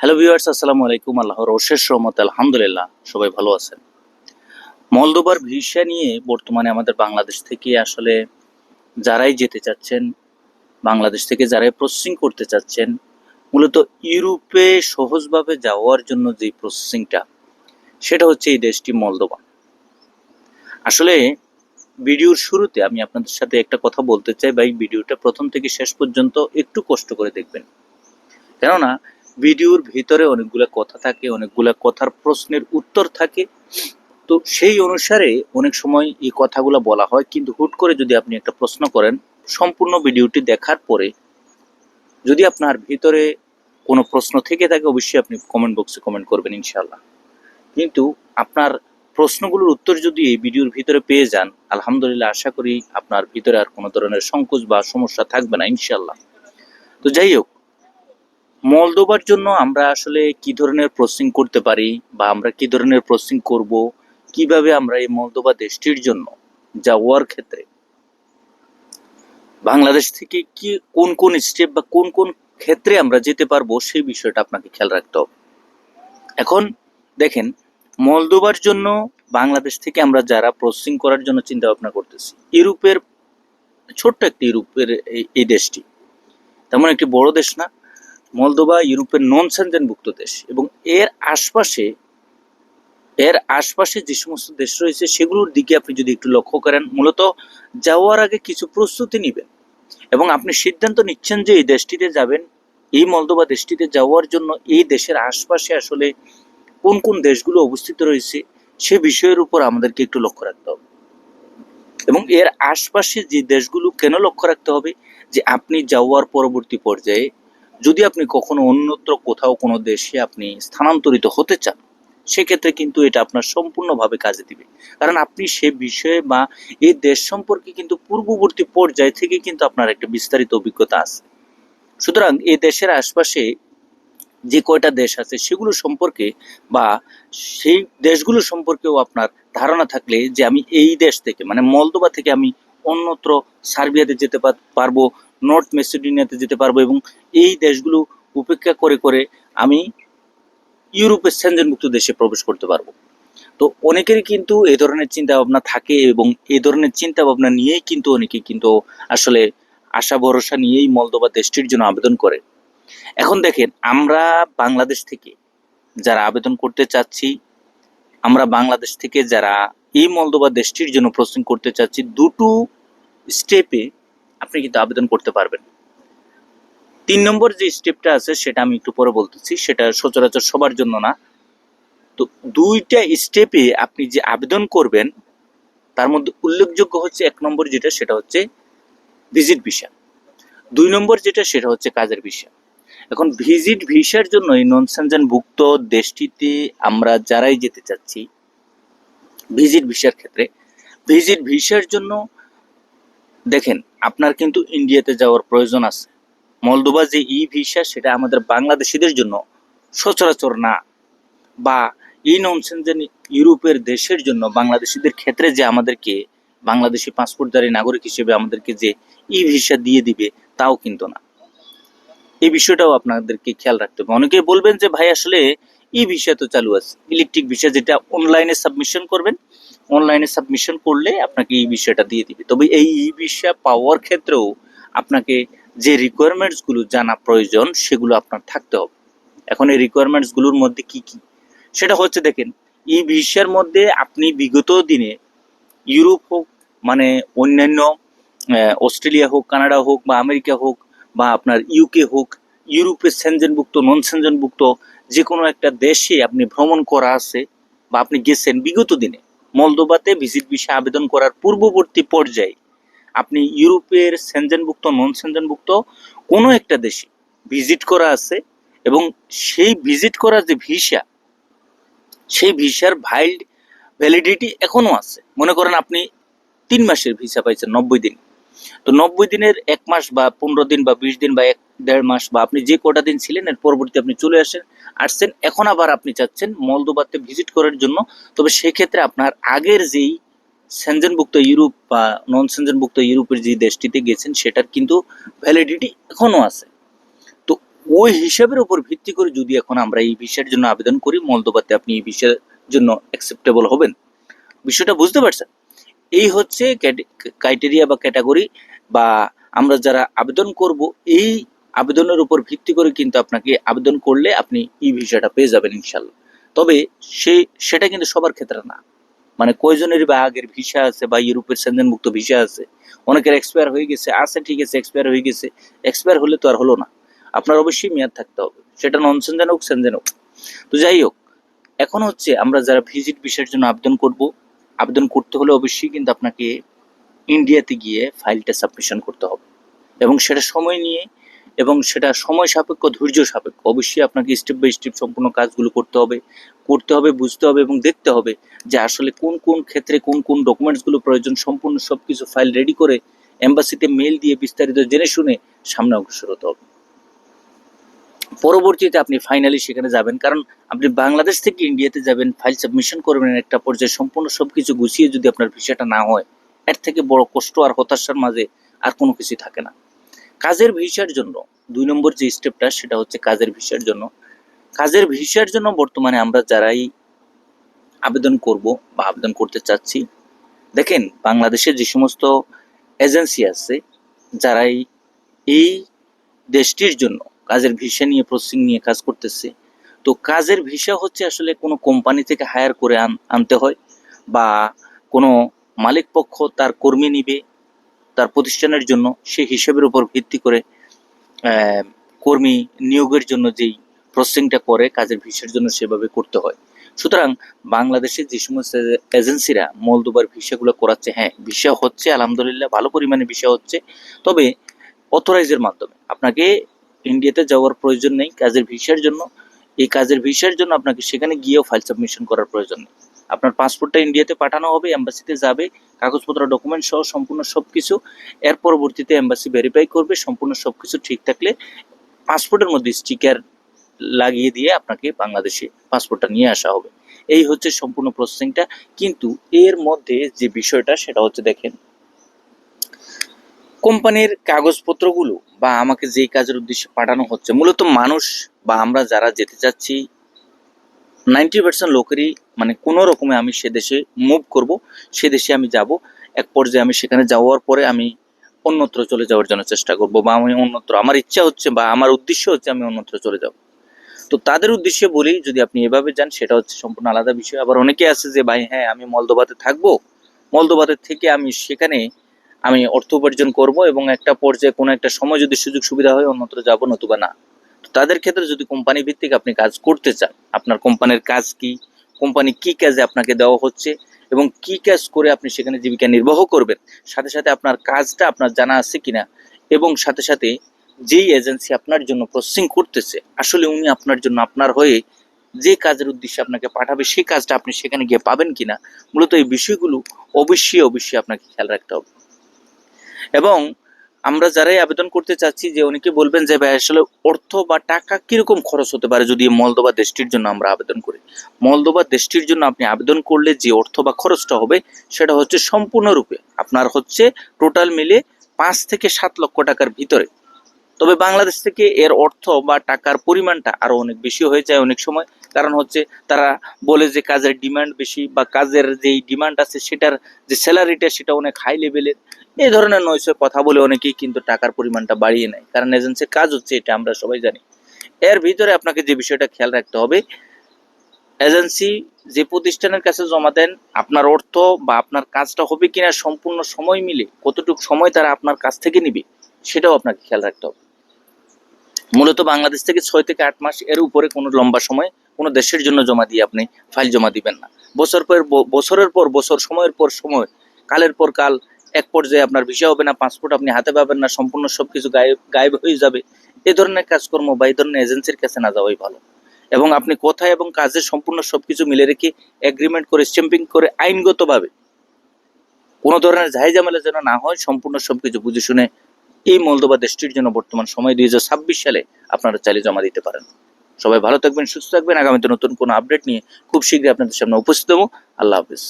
Hello viewers, আসসালামু আলাইকুম। আল্লাহর অশেষ রহমতে আলহামদুলিল্লাহ সবাই ভালো আছেন। মলদোবার ভিসা নিয়ে বর্তমানে আমাদের বাংলাদেশ থেকে আসলে যারাই যেতে চাচ্ছেন, বাংলাদেশ থেকে যারাই প্রসেসিং করতে চাচ্ছেন, মূলত ইউরোপে সহজভাবে যাওয়ার জন্য যে প্রসেসিংটা, সেটা হচ্ছে এই দেশটি মলদোবা। আসলে ভিডিওর শুরুতে আমি আপনাদের সাথে একটা কথা বলতে চাই ভাই, ভিডিওটা প্রথম থেকে শেষ পর্যন্ত একটু কষ্ট করে দেখবেন। কেননা ভিডিওর ভিতরে অনেকগুলা কথা থাকে, অনেকগুলা কথার প্রশ্নের উত্তর থাকে। তো সেই অনুসারে অনেক সময় এই কথাগুলো বলা হয়, কিন্তু হুট করে যদি আপনি একটা প্রশ্ন করেন, সম্পূর্ণ ভিডিওটি দেখার পরে যদি আপনার ভিতরে কোনো প্রশ্ন থেকে থাকে, অবশ্যই আপনি কমেন্ট বক্সে কমেন্ট করবেন ইনশাল্লাহ। কিন্তু আপনার প্রশ্নগুলোর উত্তর যদি এই ভিডিওর ভিতরে পেয়ে যান, আলহামদুলিল্লাহ আশা করি আপনার ভিতরে আর কোনো ধরনের সংকোচ বা সমস্যা থাকবে না ইনশাল্লাহ। তো যাই হোক, মলদোবার জন্য আমরা আসলে কি ধরনের প্রসেসিং করতে পারি বা আমরা কি ধরনের প্রসেসিং করব, কিভাবে আমরা এই মলদোবা দেশটির জন্য যাওয়ার ক্ষেত্রে বাংলাদেশ থেকে কি কোন কোন স্টেপ বা কোন কোন ক্ষেত্রে আমরা যেতে পারবো, সেই বিষয়টা আপনাকে খেয়াল রাখতে হবে। এখন দেখেন, মলদোবার জন্য বাংলাদেশ থেকে আমরা যারা প্রসেসিং করার জন্য চিন্তা ভাবনা করতেছি, ইউরোপের ছোট্ট একটি ইউরোপের এই দেশটি তেমন একটি বড় দেশ না। মলদোবা ইউরোপের নন সেনজেনভুক্ত দেশ, এবং এর আশপাশে যে সমস্ত দেশ রয়েছে সেগুলোর দিকে আপনি যদি একটু লক্ষ্য করেন, মূলত যাওয়ার আগে কিছু প্রস্তুতি নেবেন এবং আপনি সিদ্ধান্ত নিচ্ছেন যে এই দেশটিতে যাবেন। এই মলদোবা দেশটিতে যাওয়ার জন্য এই দেশের আশপাশে আসলে কোন কোন দেশগুলো অবস্থিত রয়েছে সে বিষয়ের উপর আমাদেরকে একটু লক্ষ্য রাখতে হবে। এবং এর আশপাশে যে দেশগুলো কেন লক্ষ্য রাখতে হবে, যে আপনি যাওয়ার পরবর্তী পর্যায়ে যদি আপনি কখনো অন্যত্র কোথাও কোনো দেশে আপনি স্থানান্তরিত হতে চান, সেক্ষেত্রে কিন্তু এটা আপনার সম্পূর্ণভাবে কাজে দিবে। কারণ আপনি সে বিষয়ে বা এই দেশ সম্পর্কে কিন্তু পূর্ববর্তী পর্যায় থেকে কিন্তু আপনার একটা বিস্তারিত অভিজ্ঞতা আছে। সুতরাং এই দেশের আশপাশে যে কয়টা দেশ আছে সেগুলো সম্পর্কে বা সেই দেশগুলো সম্পর্কেও আপনার ধারণা থাকলে, যে আমি এই দেশ থেকে মানে মলদোবা থেকে আমি অন্যত্র সার্বিয়াতে যেতে পারবো, নর্থ মেসিডোনিয়াতে যেতে পারবো, এবং এই দেশগুলো উপেক্ষা করে করে আমি ইউরোপের সেনজেনভুক্ত দেশে প্রবেশ করতে পারবো। তো অনেকেরই কিন্তু এই ধরনের চিন্তা ভাবনা থাকে, এবং এই ধরনের চিন্তা ভাবনা নিয়েই কিন্তু অনেকে কিন্তু আসলে আশা ভরসা নিয়েই মলদোবা দেশটির জন্য আবেদন করে। এখন দেখেন, আমরা বাংলাদেশ থেকে যারা আবেদন করতে চাচ্ছি, আমরা বাংলাদেশ থেকে যারা এই মলদোবা দেশটির জন্য প্রসেসিং করতে চাচ্ছি, দুটো স্টেপে আপনি কিন্তু আবেদন করতে পারবেন। 3 নম্বর যে স্টেপটা আছে সেটা আমি একটু পরে বলতেছি, সেটা সচরাচর সবার জন্য না। তো দুইটা স্টেপে আপনি যে আবেদন করবেন, তার মধ্যে উল্লেখযোগ্য হচ্ছে 1 নম্বর যেটা, সেটা হচ্ছে ভিজিট ভিসা। 2 নম্বর যেটা, সেটা হচ্ছে কাজের ভিসা। এখন ভিজিট ভিসার জন্য এই নন সেনজেনভুক্ত দেশটিতে আমরা যারাই যেতে চাচ্ছি, ভিজিট ভিসার ক্ষেত্রে ভিজিট ভিসার জন্য দেখেন, আপনার কিন্তু ইন্ডিয়াতে যাওয়ার প্রয়োজন আছে। মলদোবা যে ই ভিসা, সেটা আমাদের বাংলাদেশিদের জন্য সচরাচর না, বা এই নন সেনজেন ইউরোপের দেশের জন্য বাংলাদেশিদের ক্ষেত্রে যে আমাদেরকে বাংলাদেশি পাসপোর্টধারী নাগরিক হিসেবে আমাদেরকে যে ই ভিসা দিয়ে দিবে, তাও কিন্তু না। এই বিষয়টাও আপনাদেরকে খেয়াল রাখতে হবে। অনেকেই বলবেন যে ভাই আসলে ই ভিসা তো চালু আছে, ইলেকট্রিক ভিসা, যেটা অনলাইনে সাবমিশন করবেন, অনলাইনে সাবমিশন করলে আপনাকে এই বিষয়টা দিয়ে দিবে। তবে এই ই ভিসা পাওয়ার ক্ষেত্রেও আপনাকে যে রিকোয়ারমেন্টস গুলো জানা প্রয়োজন, সেগুলো আপনার থাকতে হবে। এখন এই রিকোয়ারমেন্টস গুলোর মধ্যে কি কি, সেটা হচ্ছে দেখেন, ই ভিসার মধ্যে আপনি বিগত দিনে ইউরোপ হোক, মানে অন্যান্য অস্ট্রেলিয়া হোক, কানাডা হোক, বা আমেরিকা হোক, বা আপনার ইউকে হোক, ইউরোপের সেনজেনভুক্ত নন সেনজেনভুক্ত যে কোনো একটা দেশে আপনি ভ্রমণ করা আছে বা আপনি গেছেন বিগত দিনে, মলদোবাতে ভিজিট ভিসা আবেদন করার পূর্ববর্তী পর্যায়ে আপনি ইউরোপের সেনজেনভুক্ত নন সেনজেনভুক্ত কোনো একটা দেশে ভিজিট করা আছে, এবং সেই ভিজিট করার যে ভিসা, সেই ভিসার ভ্যালিডিটি এখনো আছে। মনে করেন আপনি 3 মাসের ভিসা পাইছেন, 90 দিন। তো 90 দিনের 1 মাস বা 15 দিন বা 20 দিন বা 1-1.5 মাস, বা আপনি যে কটা দিন ছিলেন এর পরবর্তী আপনি চলে আসছেন, এখন আবার আপনি চাচ্ছেন মলদোবাতে ভিজিট করার জন্য। তবে সেক্ষেত্রে আপনার আগের যেই সেনজেনভুক্ত ইউরোপ বা নন সেনজেনভুক্ত ইউরোপের যে দেশটিতে গেছেন, সেটার কিন্তু ভ্যালিডিটি এখনো আছে। তো ওই হিসাবের উপর ভিত্তি করে যদি এখন আমরা এই ভিসার জন্য আবেদন করি, মলদোভাতে আপনি এই ভিসার জন্য অ্যাকসেপ্টেবল হবেন। বিষয়টা বুঝতে পারছেন? এই হচ্ছে ক্রাইটেরিয়া বা ক্যাটাগরি, বা আমরা যারা আবেদন করব এই আবেদনের উপর ভিত্তি করে কিন্তু আপনাকে আবেদন করলে আপনি এই ভিসাটা পেয়ে যাবেন ইনশাল্লাহ। তবে সেটা কিন্তু সবার ক্ষেত্রে না। মানে কয়জনের বা আগের ভিসা আছে বা ইউরোপের সেনজেনভুক্ত ভিসা আছে, অনেকের এক্সপায়ার হয়ে গেছে, ঠিক আছে এক্সপায়ার হয়ে গেছে, এক্সপায়ার হলে তো আর হলো না, আপনার অবশ্যই মেয়াদ থাকতে হবে, সেটা নন সেনজেন হোক সেনজেন হোক। তো যাই হোক, এখন হচ্ছে আমরা যারা ভিজিট ভিসার জন্য আবেদন করব, আবেদন করতে হলে অবশ্যই কিন্তু আপনাকে ইন্ডিয়াতে গিয়ে ফাইলটা সাবমিশন করতে হবে, এবং সেটা সময় নিয়ে এবং সেটা সময় সাপেক্ষ, ধৈর্য সাপেক্ষ। অবশ্যই আপনাকে স্টেপ বাই স্টেপ সম্পূর্ণ কাজগুলো করতে হবে, বুঝতে হবে এবং দেখতে হবে যে আসলে কোন কোন ক্ষেত্রে কোন কোন ডকুমেন্টসগুলো প্রয়োজন। সম্পূর্ণ সবকিছু ফাইল রেডি করে এম্বাসিতে মেল দিয়ে বিস্তারিত জেনে শুনে সামনে অগ্রসর হতে হবে। পরবর্তীতে আপনি ফাইনালি সেখানে যাবেন, কারণ আপনি বাংলাদেশ থেকে ইন্ডিয়াতে যাবেন, ফাইল সাবমিশন করবেন, একটা পর্যায়ে সম্পূর্ণ সবকিছু গুছিয়ে যদি আপনার ভিসাটা না হয়, এর থেকে বড় কষ্ট আর হতাশার মাঝে আর কোনো কিছু থাকে না। কাজের ভিসার জন্য 2 নম্বর যে স্টেপটা, সেটা হচ্ছে কাজের ভিসার জন্য। কাজের ভিসার জন্য বর্তমানে আমরা যারাই আবেদন করব বা আবেদন করতে চাচ্ছি, দেখেন বাংলাদেশের যে সমস্ত এজেন্সি আছে যারাই এই দেশটির জন্য কাজের ভিসা নিয়ে প্রসেসিং নিয়ে কাজ করতেছে, তো কাজের ভিসা হচ্ছে আসলে কোনো কোম্পানি থেকে হায়ার করে আনতে হয়, বা কোনো মালিক পক্ষ তার কর্মী নিবে তার প্রতিষ্ঠানের জন্য, সেই হিসাবের উপর ভিত্তি করে কর্মী নিয়োগের জন্য যেই প্রসেসিংটা করে কাজের ভিসার জন্য সেভাবে করতে হয়। সুতরাং বাংলাদেশের যে সমস্ত এজেন্সিরা মলদোবার ভিসাগুলো করাচ্ছে, হ্যাঁ ভিসা হচ্ছে আলহামদুলিল্লাহ, ভালো পরিমাণে ভিসা হচ্ছে, তবে অথরাইজের মাধ্যমে। আপনাকে ইন্ডিয়াতে যাওয়ার প্রয়োজন নেই কাজের ভিসার জন্য। এই কাজের ভিসার জন্য আপনাকে সেখানে গিয়েও ফাইল সাবমিশন করার প্রয়োজন নেই। আপনার পাসপোর্টটা ইন্ডিয়াতে পাঠানো হবে, এম্বাসিতে যাবে, কাগজপত্র ডকুমেন্ট সহ সম্পূর্ণ সবকিছু। এর পরবর্তীতে এম্বাসি ভেরিফাই করবে, সম্পূর্ণ সবকিছু ঠিক থাকলে পাসপোর্টের মধ্যে স্টিকার লাগিয়ে দিয়ে আপনাকে বাংলাদেশে পাসপোর্টটা নিয়ে আসা হবে। এই হচ্ছে সম্পূর্ণ প্রসেসিংটা। কিন্তু এর মধ্যে যে বিষয়টা সেটা হচ্ছে, দেখেন কোম্পানির কাগজপত্রগুলো বা আমাকে যেই কাজের উদ্দেশ্যে পাঠানো হচ্ছে, মূলত মানুষ বা আমরা যারা যেতে চাচ্ছি 90% লোকেরই মানে কোনো রকমে আমি সে দেশে মুভ করব, সে দেশে আমি যাব, এক পর্যায়ে আমি সেখানে যাওয়ার পরে আমি অন্যত্র চলে যাওয়ার জন্য চেষ্টা করব, বা আমি অন্যত্র, আমার ইচ্ছা হচ্ছে বা আমার উদ্দেশ্য হচ্ছে আমি অন্যত্র চলে যাব। তো তাদের উদ্দেশ্যে বলি, যদি আপনি এভাবে যান সেটা হচ্ছে সম্পূর্ণ আলাদা বিষয়। আবার অনেকে আছে যে ভাই হ্যাঁ আমি মলদোভাতে থাকবো, মলদোভাতে থেকে আমি সেখানে আমি অর্থ উপার্জন করব এবং একটা পর্যায়ে কোনো একটা সময় যদি সুযোগ সুবিধা হয় অন্যত্র যাব, নতুবা না। তো তাদের ক্ষেত্রে যদি কোম্পানি ভিত্তিক আপনি কাজ করতে চান, আপনার কোম্পানির কাজ কি, কোম্পানি কি কাজে আপনাকে দেওয়া হচ্ছে এবং কি কাজ করে আপনি সেখানে জীবিকা নির্বাহ করবেন, সাথে সাথে আপনার কাজটা আপনার জানা আছে কিনা, এবং সাথে সাথে যেই এজেন্সি আপনার জন্য প্রসেসিং করতেছে আসলে উনি আপনার জন্য আপনার হয়ে যে কাজের উদ্দেশ্যে আপনাকে পাঠাবে সেই কাজটা আপনি সেখানে গিয়ে পাবেন কিনা, মূলত এই বিষয়গুলো অবশ্যই আপনাকে খেয়াল রাখতে হবে। এবং আমরা যারাই আবেদন করতে চাচ্ছি, যে অনেকে বলবেন যে ভাই আসলে অর্থ বা টাকা কিরকম খরচ হতে পারে যদি মলদোভা দেশটির জন্য আমরা আবেদন করি। মলদোভা দেশটির জন্য আপনি আবেদন করলে যে অর্থ বা খরচটা হবে সেটা হচ্ছে সম্পূর্ণরূপে আপনার হচ্ছে টোটাল মিলে 5 থেকে 7 লক্ষ টাকার ভিতরে। তবে বাংলাদেশ থেকে এর অর্থ বা টাকার পরিমাণটা আরো অনেক বেশি হয়ে যায় অনেক সময়, কারণ হচ্ছে তারা বলে যে কাজের ডিমান্ড বেশি, বা কাজের যেই ডিমান্ড আছে সেটার যে স্যালারিটা সেটা অনেক হাই লেভেলের, এই ধরনের নয়সয় কথা বলে অনেকেই কিন্তু টাকার পরিমাণটা বাড়িয়ে নেয়, কারণ এজেন্সির কাজ হচ্ছে এটা, আমরা সবাই জানি। এর ভিতরে আপনাকে যে বিষয়টা খেয়াল রাখতে হবে, এজেন্সি যে প্রতিষ্ঠানের কাছে জমা দেন, আপনার অর্থ বা আপনার কাজটা হবে কিনা সম্পূর্ণ সময় মিলে কতটুকু সময় তারা আপনার কাছ থেকে নিবে সেটাও আপনাকে খেয়াল রাখতে হবে। মূলত বাংলাদেশ থেকে 6 থেকে 8 মাস এর উপরে কোনো লম্বা সময় কোনো দেশের জন্য জমা দিয়ে আপনি ফাইল জমা দিবেন না। বছরের পর বছর, সময়ের পর সময়, কালের পর কাল, এক পর্যায়ে আপনার ভিসা হবে না, পাসপোর্ট আপনি হাতে পাবেন না, সম্পূর্ণ সবকিছু গায়েব হয়ে যাবে। এই ধরনের কাজকর্ম বা এই ধরনের এজেন্সির কাছে না যাওয়াই ভালো। এবং আপনি কোথায় এবং কাজের সম্পূর্ণ সবকিছু মিলে রেখে এগ্রিমেন্ট করে স্ট্যাম্পিং করে আইনগতভাবে কোনো ধরনের ঝামেলা যেন না হয়, সম্পূর্ণ সবকিছু বুঝে শুনে এই মলদোভা দেশটির জন্য বর্তমান সময় 2026 সালে আপনারা চাইলে জমা দিতে পারেন। সবাই ভালো থাকবেন, সুস্থ থাকবেন। আগামীতে নতুন কোনো আপডেট নিয়ে খুব শীঘ্রই আপনাদের সামনে উপস্থিত হবো। আল্লাহ হাফেজ।